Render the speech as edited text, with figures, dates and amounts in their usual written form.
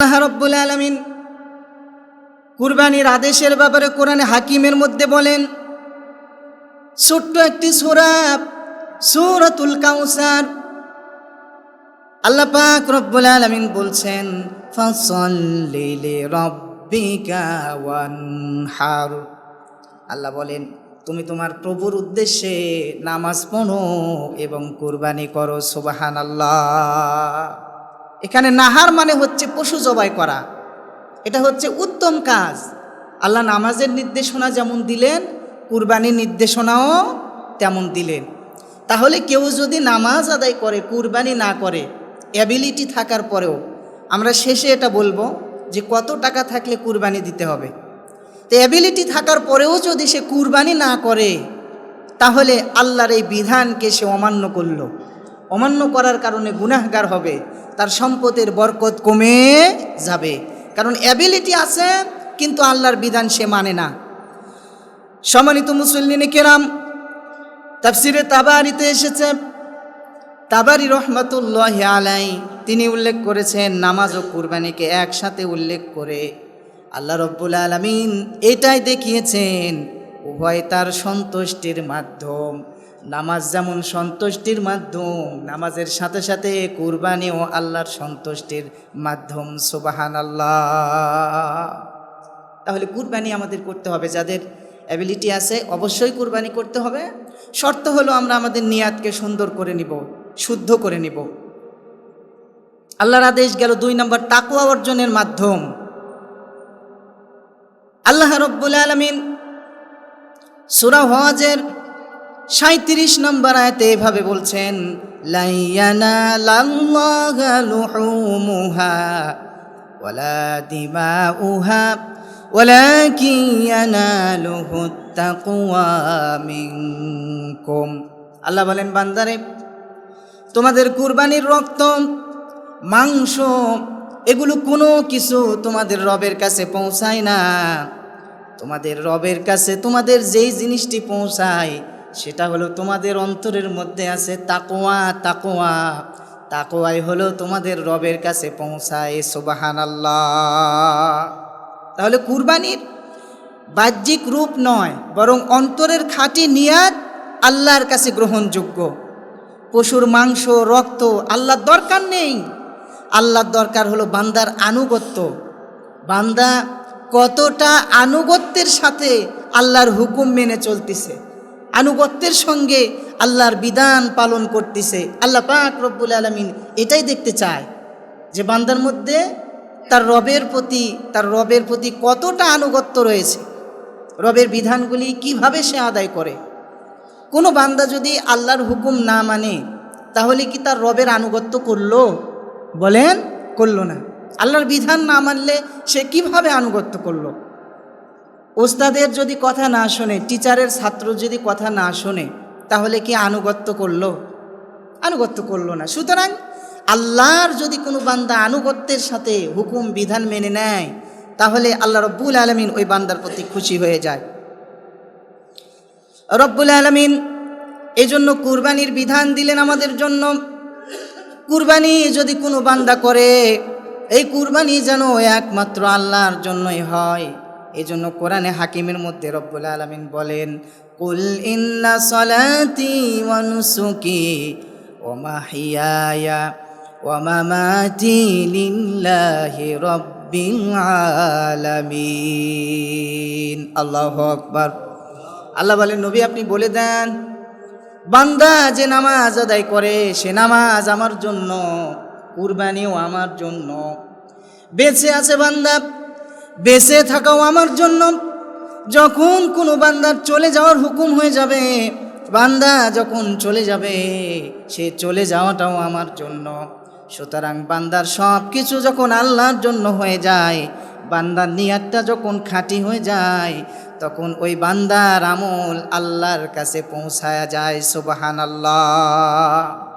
আল্লাহ রাব্বুল আলামিন কুরবানির আদেশের ব্যাপারে কোরআনে হাকিমের মধ্যে বলেন, ছোট্ট একটি সূরা সূরাতুল কাউসার। আল্লাহ পাক রব্বুল আলামিন বলছেন, ফাসাল্লি লিরাব্বিকা ওয়ানহার। আল্লাহ বলেন, তুমি তোমার প্রভুর উদ্দেশ্যে নামাজ পড়ো এবং কুরবানি করো। সুবহানাল্লাহ। এখানে নাহার মানে হচ্ছে পশু জবাই করা। এটা হচ্ছে উত্তম কাজ। আল্লাহ নামাজের নির্দেশনা যেমন দিলেন, কুরবানির নির্দেশনাও তেমন দিলেন। তাহলে কেউ যদি নামাজ আদায় করে, কুরবানি না করে, অ্যাবিলিটি থাকার পরেও আমরা শেষে এটা বলবো যে কত টাকা থাকলে কুরবানি দিতে হবে। তো অ্যাবিলিটি থাকার পরেও যদি সে কুরবানি না করে, তাহলে আল্লাহর এই বিধানকে সে অমান্য করল। অমান্য করার কারণে গুনাহগার হবে, তার সম্পদের বরকত কমে যাবে। কারণ অ্যাবিলিটি আছে কিন্তু আল্লাহর বিধান সে মানে না। সম্মানিত মুসল্লিনে কেরাম, তাফসিরে তাবারিতে এসেছে, তাবারি রহমাতুল্লাহি আলাইহি তিনি উল্লেখ করেছেন, নামাজ ও কুরবানিকে একসাথে উল্লেখ করে আল্লাহ রব্বুল আলামিন এটাই দেখিয়েছেন উভয় তার সন্তুষ্টির মাধ্যম। নামাজ যেমন সন্তুষ্টির মাধ্যম, নামাজের সাথে সাথে কুরবানিও আল্লাহর সন্তুষ্টির মাধ্যম। সুবহানাল্লাহ। তাহলে কুরবানি আমাদের করতে হবে। যাদের অ্যাবিলিটি আছে অবশ্যই কুরবানি করতে হবে। শর্ত হলো আমরা আমাদের নিয়াতকে সুন্দর করে নিব, শুদ্ধ করে নিব। আল্লাহর আদেশ গেল 2 নম্বর, তাকওয়া অর্জনের মাধ্যম। আল্লাহ রাব্বুল আলামিন সূরা হজের 37 নম্বর আয়াতে এভাবে বলছেন, লা ইয়ানালাল্লাহু লুহুমুহা ওয়ালা দিমাউহা ওয়ালাকিন ইয়ানালুহুত তাকওয়া মিনকুম। আল্লাহ বলেন, বান্দারে, তোমাদের কুরবানির রক্ত, মাংস, এগুলো কোনো কিছু তোমাদের রবের কাছে পৌঁছায় না। তোমাদের রবের কাছে তোমাদের যেই জিনিসটি পৌঁছায় সেটা হলো তোমাদের অন্তরের মধ্যে আছে তাকওয়া। তাকওয়া, তাকওয়াই হলো তোমাদের রবের কাছে পৌঁছায়। সুবহানাল্লাহ। তাহলে কুরবানির বাহ্যিক রূপ নয়, বরং অন্তরের খাঁটি নিয়াত আল্লাহর কাছে গ্রহণযোগ্য। পশুর মাংস, রক্ত আল্লাহর দরকার নেই। আল্লাহর দরকার হলো বান্দার আনুগত্য। বান্দা কতটা আনুগত্যের সাথে আল্লাহর হুকুম মেনে চলতেছে, আনুগত্যের সঙ্গে আল্লাহর বিধান পালন করতেছে। আল্লাহ পাক রব্বুল আলামিন এটাই দেখতে চায় যে বান্দার মধ্যে তার রবের প্রতি কতটা আনুগত্য রয়েছে, রবের বিধানগুলি কিভাবে সে আদায় করে। কোনো বান্দা যদি আল্লাহর হুকুম না মানে, তাহলে কি তার রবের আনুগত্য করলো? বলেন, করলো না। আল্লাহর বিধান না মানলে সে কিভাবে আনুগত্য করলো? ওস্তাদের যদি কথা না শোনে, টিচারের ছাত্র যদি কথা না শোনে, তাহলে কি আনুগত্য করলো? আনুগত্য করলো না। সুতরাং আল্লাহর যদি কোনো বান্দা আনুগত্যের সাথে হুকুম বিধান মেনে নেয়, তাহলে আল্লাহ রব্বুল আলামিন ওই বান্দার প্রতি খুশি হয়ে যায়। রব্বুল আলামিন এজন্য কুরবানির বিধান দিলেন আমাদের জন্য। কুরবানি যদি কোনো বান্দা করে, এই কুরবানি যেন একমাত্র আল্লাহর জন্যই হয়। এজন্য কোরআনে হাকিমের মধ্যে রব্বুল আলামিন বলেন, কুল ইন্না সলাতি ওয়া নুসুকি ওয়া মাহইয়ায়া ওয়া মামাতি লিল্লাহি রাব্বিল আলামিন। আল্লাহু আকবার। আল্লাহ বলেন, নবী আপনি বলে দেন, বান্দা যে নামাজ আদায় করে সে নামাজ আমার জন্য, কুরবানিও আমার জন্য। বেঁচে আছে বান্দা, বেঁচে থাকাও আমার জন্য। যখন কোনো বান্দার চলে যাওয়ার হুকুম হয়ে যাবে, বান্দা যখন চলে যাবে, সে চলে যাওয়াটাও আমার জন্য। সুতরাং বান্দার সব কিছু যখন আল্লাহর জন্য হয়ে যায়, বান্দার নিয়াতটা যখন খাঁটি হয়ে যায়, তখন ওই বান্দার আমল আল্লাহর কাছে পৌঁছায়া যায়। সুবহানাল্লাহ।